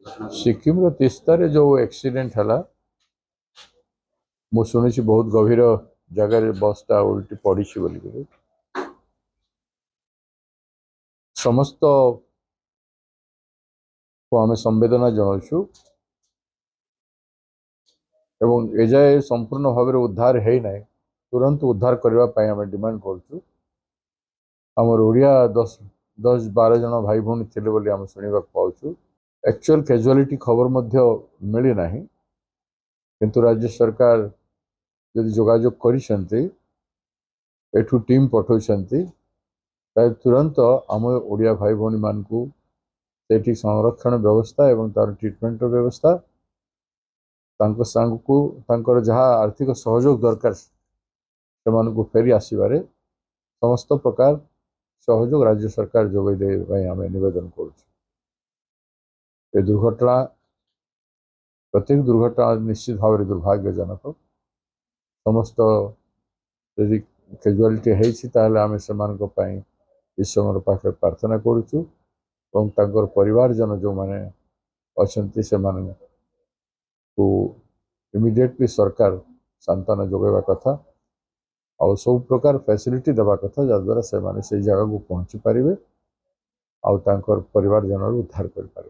सिक्किम रो तीस्तारे जो एक्सीडेंट हला मु सुनिछि बहुत गभीर जगह रे बसटा उल्टी पड़ी बोली समस्त को आम संवेदना जनाऊँ एवं एजाए संपूर्ण भाव में उद्धार है ना तुरंत उद्धार करने आम डिमांड करुँ आमर ओडिया 10-12 जन भाई भौणी थे बोली आम शुणा पाचु एक्चुअल कैजुअलिटी खबर मिली ना किंतु राज्य सरकार यदि जोगाजोग करिसेंती एठू टीम पठाउछंती तुरंत आम ओडिया भाई भौणी मान को सेठी संरक्षण व्यवस्था एवं तार ट्रीटमेंट व्यवस्था तांको सांग को तांकर जहाँ आर्थिक सहयोग दरकार से फेरी आसबारे समस्त प्रकार सहयोग राज्य सरकार जोगाई दे आम निवेदन कर दुर्घटना प्रत्येक दुर्घटना निश्चित भाव में दुर्भाग्यजनक समस्त यदि कैजुआलिटी है आम से ईश्वर पाखे प्रार्थना करुचु परिवार जन जो मैंने अच्छा से को इमिडिएटली सरकार सांत्वना जोगेवा कथा और सब प्रकार फैसिलिटी देवा कथा जद्वारा से जगह को पहुँची पारे और परिवार जन उद्धार कर पारे।